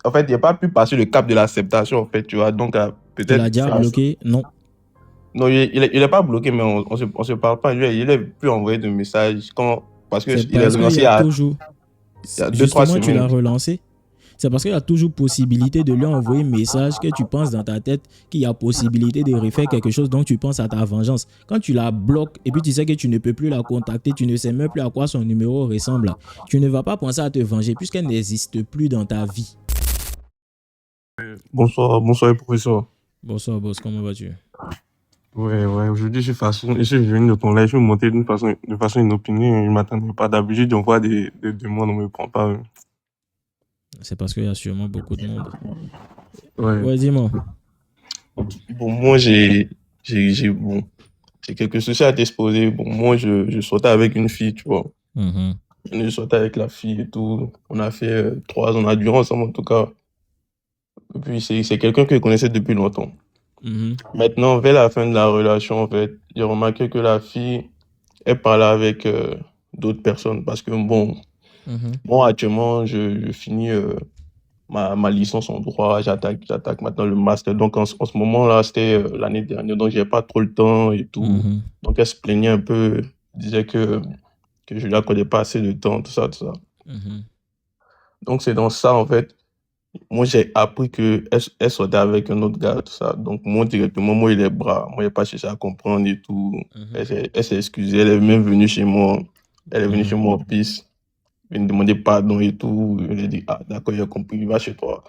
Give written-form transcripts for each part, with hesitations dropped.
en fait, il n'a pas pu passer le cap de l'acceptation, en fait, tu vois. Donc, Tu l'as peut-être. déjà bloqué? Non. Non, il est pas bloqué, mais on se parle pas. Il est plus envoyé de messages parce C'est qu'il est parce qu'il relancé y a toujours, il y a 2-3 justement, tu semaines. l'as relancé. C'est parce qu'il y a toujours possibilité de lui envoyer un message que tu penses dans ta tête qu'il y a possibilité de refaire quelque chose, donc tu penses à ta vengeance. Quand tu la bloques et puis tu sais que tu ne peux plus la contacter, tu ne sais même plus à quoi son numéro ressemble, tu ne vas pas penser à te venger puisqu'elle n'existe plus dans ta vie. Bonsoir, bonsoir, professeur. Bonsoir, boss, comment vas-tu? Ouais, aujourd'hui, je suis venu de ton live, je vais me monter de façon inopinée. Je ne m'attendais pas. D'habitude, on voit des demandes, on ne me prend pas. C'est parce qu'il y a sûrement beaucoup de monde. Ouais. Ouais, dis-moi. Bon, moi, bon, j'ai quelque chose à t'exposer. Bon, moi, je sortais avec une fille, tu vois. Je sortais avec la fille et tout. On a fait 3 ans, on a duré ensemble, en tout cas. Et puis, c'est quelqu'un que je connaissais depuis longtemps. Maintenant, vers la fin de la relation, en fait, j'ai remarqué que la fille, elle parlait avec d'autres personnes. Parce que, bon, moi, actuellement, je finis ma licence en droit, j'attaque maintenant le master. Donc, en ce moment-là, c'était l'année dernière, donc j'ai pas trop le temps et tout. Donc, elle se plaignait un peu, disait que je lui accordais pas assez de temps, tout ça, tout ça. Donc, c'est dans ça, en fait, moi, j'ai appris elle sortait avec un autre gars, tout ça. Donc, moi, directement, moi, il est bras. Moi, j'ai pas cherché à comprendre et tout. Elle s'est excusée, elle est même venue chez moi. Elle est venue chez moi en piste. Elle me demandait pardon et tout. Elle a dit, ah, d'accord, j'ai compris, va chez toi.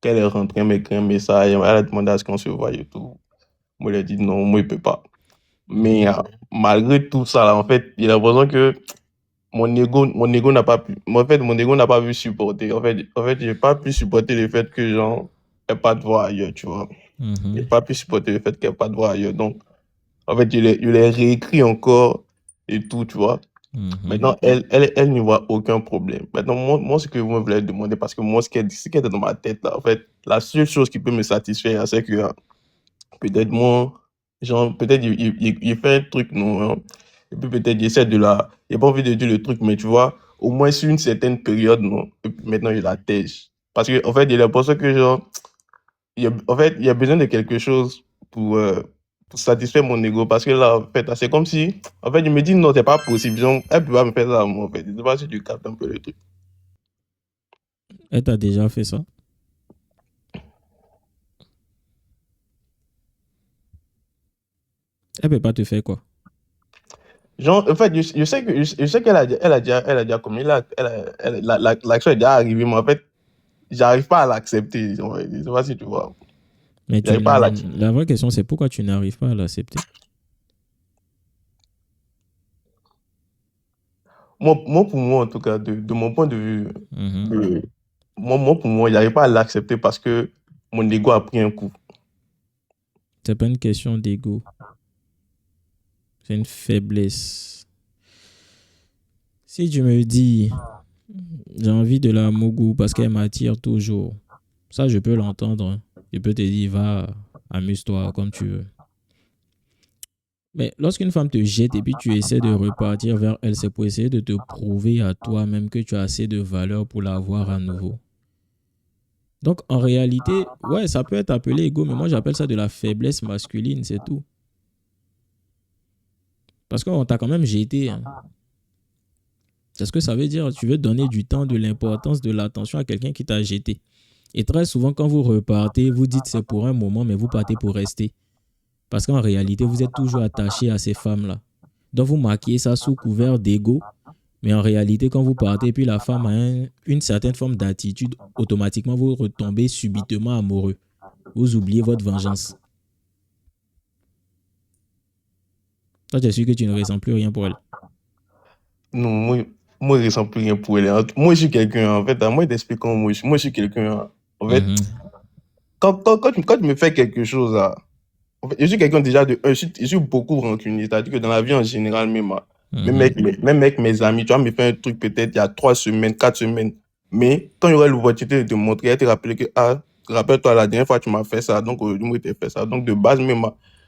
Quand elle est rentrée, elle m'a écrit un message, elle a demandé à ce qu'on se voie et tout. Moi, il a dit non, moi, il peut pas. Mais malgré tout ça, là, en fait, il a l'impression que mon ego n'a pas pu, en fait, mon ego n'a pas pu supporter. En fait, j'ai pas pu supporter le fait que, genre, elle pas de voix ailleurs, tu vois. J'ai pas pu supporter le fait qu'elle pas de voix ailleurs. Donc, en fait, il est réécrit encore et tout, tu vois. Maintenant, elle n'y voit aucun problème. Maintenant, moi, ce que vous me voulez demander, parce que moi, ce qui est dans ma tête, là, en fait, la seule chose qui peut me satisfaire, c'est que peut-être moi, genre, peut-être il fait un truc, non, hein, et puis peut-être il essaie de la. Il n'a pas envie de dire le truc, mais tu vois, au moins sur une certaine période, non, et puis maintenant, il la tège. Parce qu'en fait, il a l'impression que, genre, en fait, il y a besoin de quelque chose pour satisfaire mon ego. Parce que là, en fait, c'est comme si, en fait, je me dis, non, c'est pas possible. Genre, elle peut pas me faire ça à moi, en fait. Je sais pas si tu captes un peu le truc. Elle t'a déjà fait ça? Elle peut pas te faire quoi? Genre, en fait, je sais qu'elle elle a déjà commis l'action est déjà arrivée, mais en fait, j'arrive pas à l'accepter. Je sais pas si tu vois. Mais J'arrive pas à l'accepter. la vraie question, c'est pourquoi tu n'arrives pas à l'accepter? Moi, pour moi, en tout cas, de mon point de vue, pour moi, il n'arrive pas à l'accepter parce que mon ego a pris un coup. C'est pas une question d'ego. C'est une faiblesse. Si tu me dis, j'ai envie de la Mougou parce qu'elle m'attire toujours, ça, je peux l'entendre. Hein. Je peux te dire, va, amuse-toi comme tu veux. Mais lorsqu'une femme te jette et puis tu essaies de repartir vers elle, c'est pour essayer de te prouver à toi-même que tu as assez de valeur pour la voir à nouveau. Donc, en réalité, ouais, ça peut être appelé ego, mais moi, j'appelle ça de la faiblesse masculine, c'est tout. Parce qu'on t'a quand même jeté. Hein. C'est ce que ça veut dire. Tu veux donner du temps, de l'importance, de l'attention à quelqu'un qui t'a jeté. Et très souvent, quand vous repartez, vous dites c'est pour un moment, mais vous partez pour rester. Parce qu'en réalité, vous êtes toujours attaché à ces femmes-là. Donc, vous maquillez ça sous couvert d'ego. Mais en réalité, quand vous partez, puis la femme a une certaine forme d'attitude, automatiquement, vous retombez subitement amoureux. Vous oubliez votre vengeance. Toi, tu es sûr que tu ne ressens plus rien pour elle. Non, moi, je ressens plus rien pour elle. Moi, je suis quelqu'un, en fait, moi, je t'explique comment moi, je suis quelqu'un, en fait, quand tu me fais quelque chose, là, en fait, je suis quelqu'un déjà je suis beaucoup rancunier. C'est-à-dire que dans la vie en général, même avec mes amis, tu vois, me fait un truc peut-être il y a 3 semaines, 4 semaines. Mais quand il y aura l'opportunité de te montrer, elle te rappeler que, ah, rappelle-toi, la dernière fois, tu m'as fait ça, donc aujourd'hui, moi, je t'ai fait ça. Donc, de base,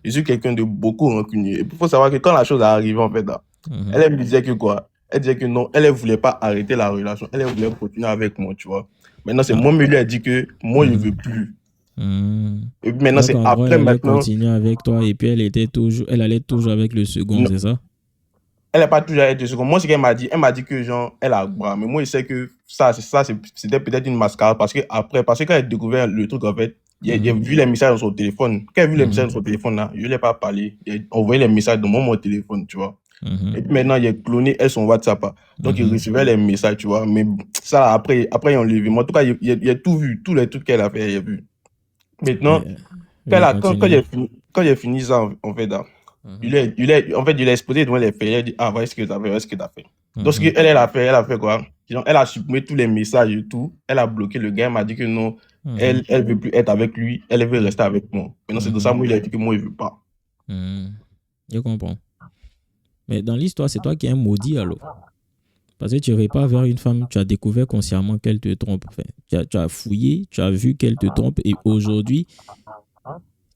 je suis quelqu'un de beaucoup rancunier. Et il faut savoir que quand la chose est arrivée, en fait, là, elle me disait que quoi? Elle disait que non, elle ne voulait pas arrêter la relation. Elle voulait continuer avec moi, tu vois. Maintenant, c'est moi qui lui ai dit que moi, je ne veux plus. Et puis maintenant, c'est après, elle allait continuer avec toi et puis elle allait toujours avec le second, c'est ça? Elle n'a pas toujours avec le second. Moi, ce qu'elle m'a dit, que genre, elle a bras. Mais moi, je sais que c'était peut-être une mascarade parce que quand elle a découvert le truc, en fait, il a vu les messages sur son téléphone. Quand elle a vu les messages sur son téléphone, là, je ne l'ai pas parlé. Il a envoyé les messages dans mon téléphone, tu vois. Et puis maintenant, il a cloné son WhatsApp. Donc, il recevait les messages, tu vois. Mais ça, après, ils ont levé. Moi, en tout cas, il a tout vu. Tous les trucs qu'elle a fait, il a vu. Maintenant, quand j'ai fini ça, en fait, là, il a exposé devant les faits. Il a dit, ah, voilà ce que tu as fait, voilà ce que tu as fait. Donc, ce qu'elle a fait quoi? Elle a supprimé tous les messages et tout. Elle a bloqué le gars. Elle m'a dit que non, elle veut plus être avec lui. Elle veut rester avec moi. Maintenant, c'est de ça, moi, il a dit que moi, il veut pas. Je comprends. Mais dans l'histoire, c'est toi qui es un maudit, alors. Parce que tu n'irais pas vers une femme, tu as découvert consciemment qu'elle te trompe. Enfin, tu as fouillé, tu as vu qu'elle te trompe et aujourd'hui,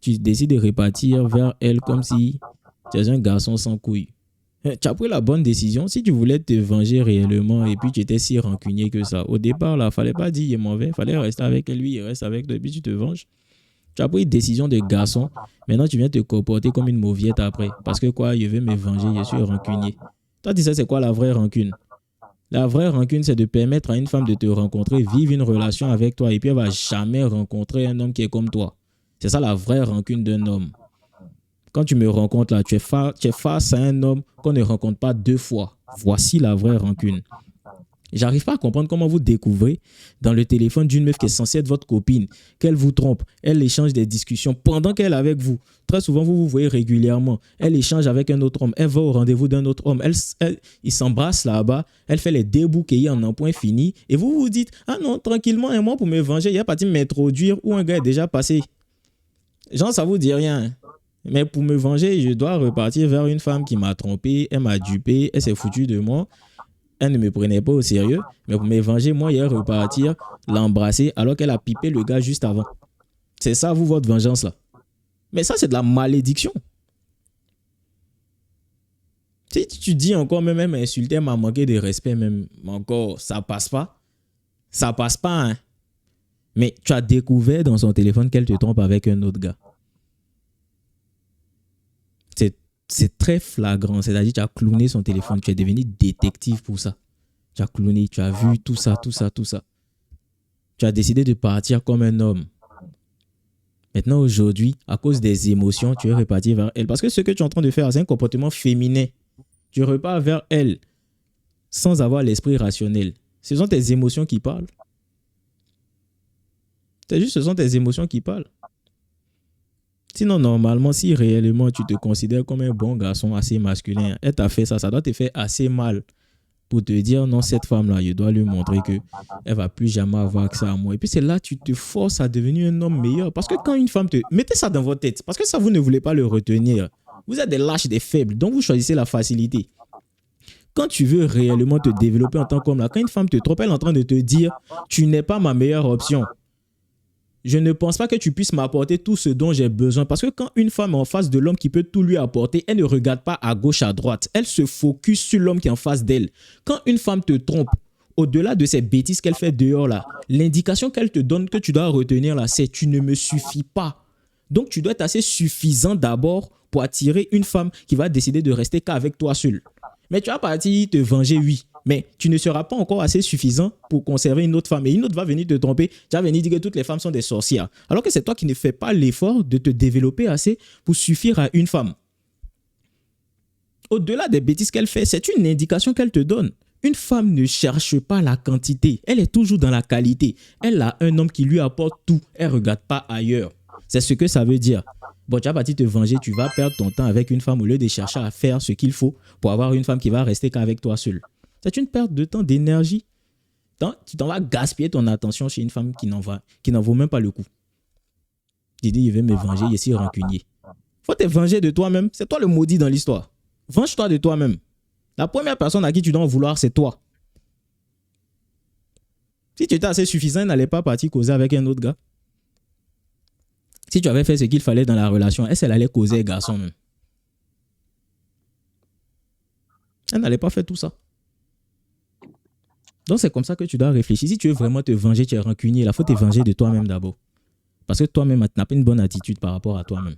tu décides de repartir vers elle comme si tu es un garçon sans couilles. Tu as pris la bonne décision. Si tu voulais te venger réellement et puis tu étais si rancunier que ça, au départ, il ne fallait pas dire il est mauvais, il fallait rester avec lui, il reste avec toi et puis tu te venges. Tu as pris une décision de garçon. Maintenant, tu viens te comporter comme une mauviette après. Parce que quoi, je veux me venger, je suis rancunier. Toi, tu sais c'est quoi la vraie rancune? La vraie rancune, c'est de permettre à une femme de te rencontrer, vivre une relation avec toi et puis elle ne va jamais rencontrer un homme qui est comme toi. C'est ça la vraie rancune d'un homme. Quand tu me rencontres là, tu es face à un homme qu'on ne rencontre pas 2 fois. Voici la vraie rancune. J'arrive pas à comprendre comment vous découvrez dans le téléphone d'une meuf qui est censée être votre copine, qu'elle vous trompe, elle échange des discussions pendant qu'elle est avec vous. Très souvent, vous vous voyez régulièrement. Elle échange avec un autre homme, elle va au rendez-vous d'un autre homme, ils s'embrassent là-bas, elle fait les débouquets en un point fini et vous vous dites « Ah non, tranquillement, un mois pour me venger, il y a pas de m'introduire où un gars est déjà passé. » Genre, ça vous dit rien. Mais pour me venger, je dois repartir vers une femme qui m'a trompé, elle m'a dupé, elle s'est foutue de moi. Elle ne me prenait pas au sérieux, mais pour me venger, moi, hier, repartir, l'embrasser, alors qu'elle a pipé le gars juste avant. C'est ça, vous, votre vengeance, là. Mais ça, c'est de la malédiction. Si tu dis encore, même insulter, m'a manqué de respect, même encore, ça passe pas. Ça passe pas, hein. Mais tu as découvert dans son téléphone qu'elle te trompe avec un autre gars. C'est très flagrant. C'est-à-dire que tu as clowné son téléphone. Tu es devenu détective pour ça. Tu as clowné, tu as vu tout ça. Tu as décidé de partir comme un homme. Maintenant, aujourd'hui, à cause des émotions, tu es reparti vers elle. Parce que ce que tu es en train de faire, c'est un comportement féminin. Tu repars vers elle sans avoir l'esprit rationnel. Ce sont tes émotions qui parlent. Ce sont tes émotions qui parlent. Sinon, normalement, si réellement tu te considères comme un bon garçon assez masculin, elle t'a fait ça, ça doit te faire assez mal pour te dire non, cette femme-là, je dois lui montrer qu'elle ne va plus jamais avoir accès à moi. Et puis c'est là que tu te forces à devenir un homme meilleur. Parce que quand une femme te... Mettez ça dans votre tête, parce que ça, vous ne voulez pas le retenir. Vous êtes des lâches, des faibles, donc vous choisissez la facilité. Quand tu veux réellement te développer en tant qu'homme, là, quand une femme te trompe, elle est en train de te dire « Tu n'es pas ma meilleure option ». Je ne pense pas que tu puisses m'apporter tout ce dont j'ai besoin. Parce que quand une femme est en face de l'homme qui peut tout lui apporter, elle ne regarde pas à gauche, à droite. Elle se focus sur l'homme qui est en face d'elle. Quand une femme te trompe, au-delà de ces bêtises qu'elle fait dehors là, l'indication qu'elle te donne que tu dois retenir là, c'est « tu ne me suffis pas ». Donc tu dois être assez suffisant d'abord pour attirer une femme qui va décider de rester qu'avec toi seul. Mais tu vas partir te venger, oui. Mais tu ne seras pas encore assez suffisant pour conserver une autre femme. Et une autre va venir te tromper. Tu vas venir dire que toutes les femmes sont des sorcières. Alors que c'est toi qui ne fais pas l'effort de te développer assez pour suffire à une femme. Au-delà des bêtises qu'elle fait, c'est une indication qu'elle te donne. Une femme ne cherche pas la quantité. Elle est toujours dans la qualité. Elle a un homme qui lui apporte tout. Elle ne regarde pas ailleurs. C'est ce que ça veut dire. Bon, tu vas partir te venger, tu vas perdre ton temps avec une femme au lieu de chercher à faire ce qu'il faut pour avoir une femme qui va rester qu'avec toi seul. C'est une perte de temps, d'énergie. Tu t'en vas gaspiller ton attention chez une femme qui n'en vaut même pas le coup. Tu dis, il veut me venger, il est si rancunier. Faut te venger de toi-même. C'est toi le maudit dans l'histoire. Venge-toi de toi-même. La première personne à qui tu dois en vouloir, c'est toi. Si tu étais assez suffisant, elle n'allait pas partir causer avec un autre gars. Si tu avais fait ce qu'il fallait dans la relation, elle allait causer garçon même. Elle n'allait pas faire tout ça. Donc, c'est comme ça que tu dois réfléchir. Si tu veux vraiment te venger, tu es rancunier, il faut te venger de toi-même d'abord. Parce que toi-même, tu n'as pas une bonne attitude par rapport à toi-même.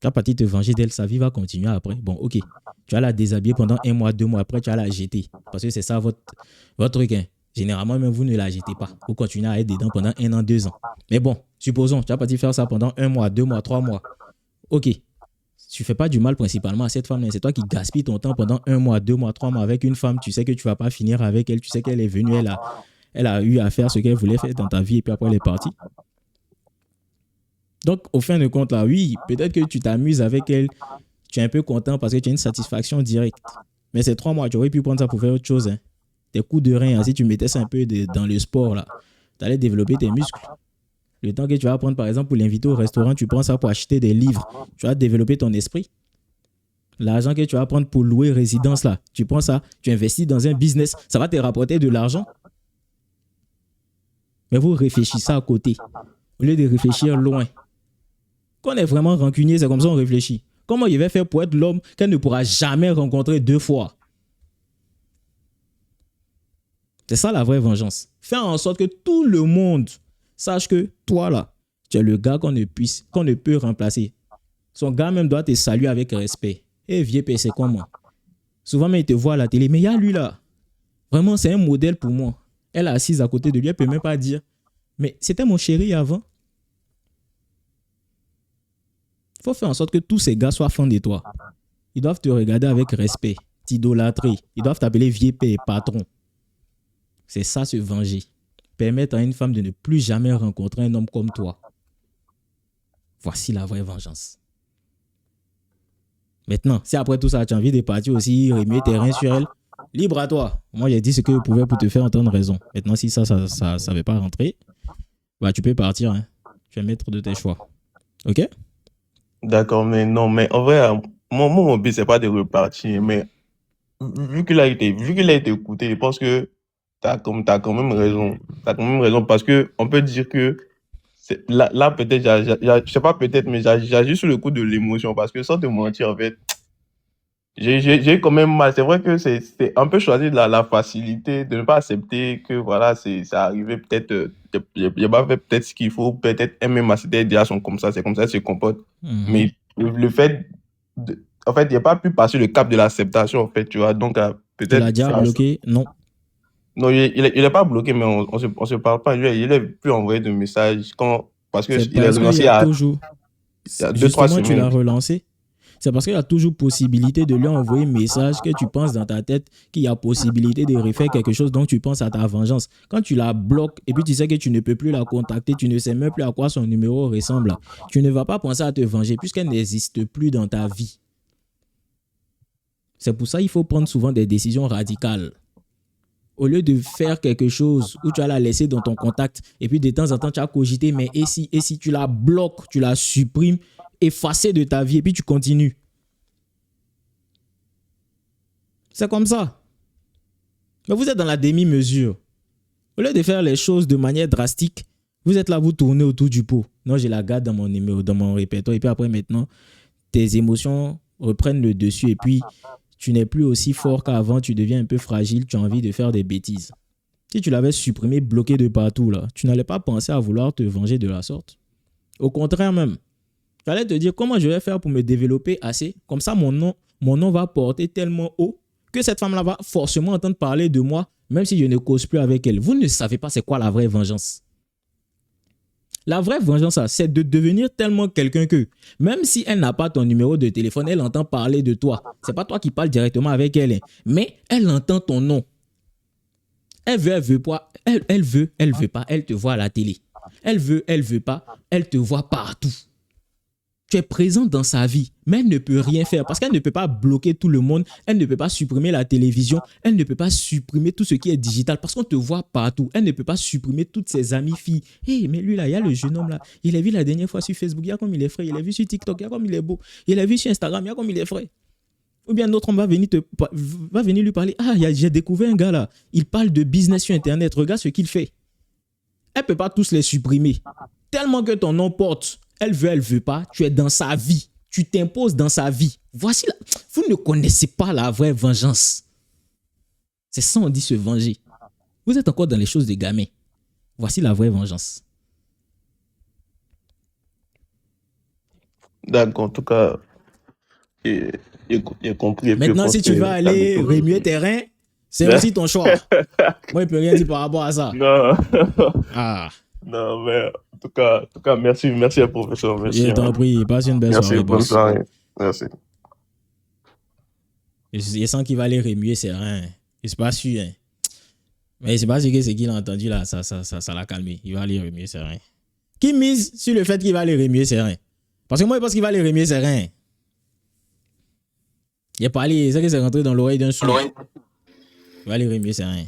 Tu vas partir te venger d'elle, sa vie va continuer après. Bon, ok. Tu vas la déshabiller pendant 1 mois, 2 mois, après tu vas la jeter. Parce que c'est ça votre truc. Hein. Généralement, même vous ne la jetez pas. Vous continuez à être dedans pendant 1 an, 2 ans. Mais bon, supposons, tu vas partir faire ça pendant 1 mois, 2 mois, 3 mois. Ok. Tu ne fais pas du mal principalement à cette femme. C'est toi qui gaspilles ton temps pendant 1 mois, 2 mois, 3 mois avec une femme. Tu sais que tu ne vas pas finir avec elle. Tu sais qu'elle est venue, elle a eu à faire ce qu'elle voulait faire dans ta vie et puis après elle est partie. Donc, au fin de compte, là, oui, peut-être que tu t'amuses avec elle. Tu es un peu content parce que tu as une satisfaction directe. Mais ces 3 mois, tu aurais pu prendre ça pour faire autre chose. Hein. Tes coups de rein, hein, si tu mettais ça un peu dans le sport, là, tu allais développer tes muscles. Le temps que tu vas prendre, par exemple, pour l'inviter au restaurant, tu prends ça pour acheter des livres. Tu vas développer ton esprit. L'argent que tu vas prendre pour louer résidence, là, tu prends ça, tu investis dans un business. Ça va te rapporter de l'argent. Mais vous réfléchissez à côté. Au lieu de réfléchir loin. Quand on est vraiment rancunier, c'est comme ça qu'on réfléchit. Comment il va faire pour être l'homme qu'elle ne pourra jamais rencontrer 2 fois? C'est ça la vraie vengeance. Faire en sorte que tout le monde sache que toi là, tu es le gars qu'on ne peut remplacer. Son gars même doit te saluer avec respect. Eh vieux père, c'est comment? Souvent même il te voit à la télé, mais il y a lui là. Vraiment c'est un modèle pour moi. Elle est assise à côté de lui, elle ne peut même pas dire, mais c'était mon chéri avant. Il faut faire en sorte que tous ces gars soient fans de toi. Ils doivent te regarder avec respect, t'idolâtrer. Ils doivent t'appeler vieux père, patron. C'est ça, se venger. Permettre à une femme de ne plus jamais rencontrer un homme comme toi. Voici la vraie vengeance. Maintenant, si après tout ça, tu as envie de partir aussi, remuer tes reins sur elle, libre à toi. Moi, j'ai dit ce que je pouvais pour te faire entendre raison. Maintenant, si ça ne veut pas rentrer, bah, tu peux partir. Hein. Tu es maître de tes choix. OK? D'accord, mais non, mais en vrai, mon but, c'est pas de repartir, mais vu qu'il a été écouté, je pense que t'as quand même raison. T'as quand même raison parce que on peut dire que là peut-être, je sais pas peut-être, mais j'ai juste le coup de l'émotion parce que sans te mentir, en fait, j'ai eu quand même mal. C'est vrai que c'est un peu choisi de la facilité de ne pas accepter que voilà, c'est arrivé peut-être, j'ai pas fait peut-être ce qu'il faut, peut-être même ma cité déjà sont comme ça, c'est comme ça qu'ils se comportent. Mais le fait, en fait, il n'a pas pu passer le cap de l'acceptation, en fait, tu vois. Donc, Tu peut-être. l'as déjà bloqué? Non. Non, il est pas bloqué, mais on se parle pas. Il a plus envoyé de messages parce que il est relancé il y a 2-3 semaines. Tu l'as relancé. C'est parce qu'il y a toujours possibilité de lui envoyer un message que tu penses dans ta tête qu'il y a possibilité de refaire quelque chose, donc tu penses à ta vengeance. Quand tu la bloques et puis tu sais que tu ne peux plus la contacter, tu ne sais même plus à quoi son numéro ressemble, tu ne vas pas penser à te venger puisqu'elle n'existe plus dans ta vie. C'est pour ça qu'il faut prendre souvent des décisions radicales. Au lieu de faire quelque chose où tu vas la laisser dans ton contact et puis de temps en temps tu as cogité, mais et si tu la bloques, tu la supprimes, effacée de ta vie et puis tu continues. C'est comme ça. Mais vous êtes dans la demi-mesure. Au lieu de faire les choses de manière drastique, vous êtes là, vous tournez autour du pot. Non, je la garde dans mon numéro, dans mon répertoire. Et puis après, maintenant, tes émotions reprennent le dessus et puis tu n'es plus aussi fort qu'avant, tu deviens un peu fragile, tu as envie de faire des bêtises. Si tu l'avais supprimé, bloqué de partout, là, tu n'allais pas penser à vouloir te venger de la sorte. Au contraire même, tu allais te dire comment je vais faire pour me développer assez. Comme ça, mon nom va porter tellement haut que cette femme-là va forcément entendre parler de moi, même si je ne cause plus avec elle. Vous ne savez pas c'est quoi la vraie vengeance. La vraie vengeance, c'est de devenir tellement quelqu'un que, même si elle n'a pas ton numéro de téléphone, elle entend parler de toi. Ce n'est pas toi qui parles directement avec elle, mais elle entend ton nom. Elle veut pas, elle veut pas, elle te voit à la télé. Elle veut pas, elle te voit partout. Tu es présent dans sa vie, mais elle ne peut rien faire parce qu'elle ne peut pas bloquer tout le monde, elle ne peut pas supprimer la télévision, elle ne peut pas supprimer tout ce qui est digital parce qu'on te voit partout. Elle ne peut pas supprimer toutes ses amies filles. Hey, mais lui là, il y a le jeune homme là, il l'a vu la dernière fois sur Facebook, il y a comme il est frais, il l'a vu sur TikTok, il y a comme il est beau, il l'a vu sur Instagram, il y a comme il est frais. Ou bien notre homme va venir lui parler, ah, j'ai découvert un gars là, il parle de business sur Internet, regarde ce qu'il fait. Elle ne peut pas tous les supprimer. Tellement que ton nom porte. Elle veut pas, tu es dans sa vie. Tu t'imposes dans sa vie. Voici vous ne connaissez pas la vraie vengeance. C'est ça, on dit se venger. Vous êtes encore dans les choses de gamin. Voici la vraie vengeance. D'accord, en tout cas, j'ai compris. Maintenant, si tu veux aller remuer terrain, c'est aussi ton choix. Moi, je ne peux rien dire par rapport à ça. Non. Ah. Non, mais en tout cas, merci, professeur. Merci. Je t'en prie, passe une belle soirée. Bonne soirée. Merci. Je sens qu'il va aller remuer ses reins. Je ne suis pas sûr. Hein. Mais c'est pas ce qu'il a entendu là, ça l'a calmé. Il va aller remuer ses reins. Qui mise sur le fait qu'il va aller remuer ses reins? Parce que moi, je pense qu'il va aller remuer ses reins. Il a parlé, c'est que c'est rentré dans l'oreille d'un sourd. Il va aller remuer ses reins.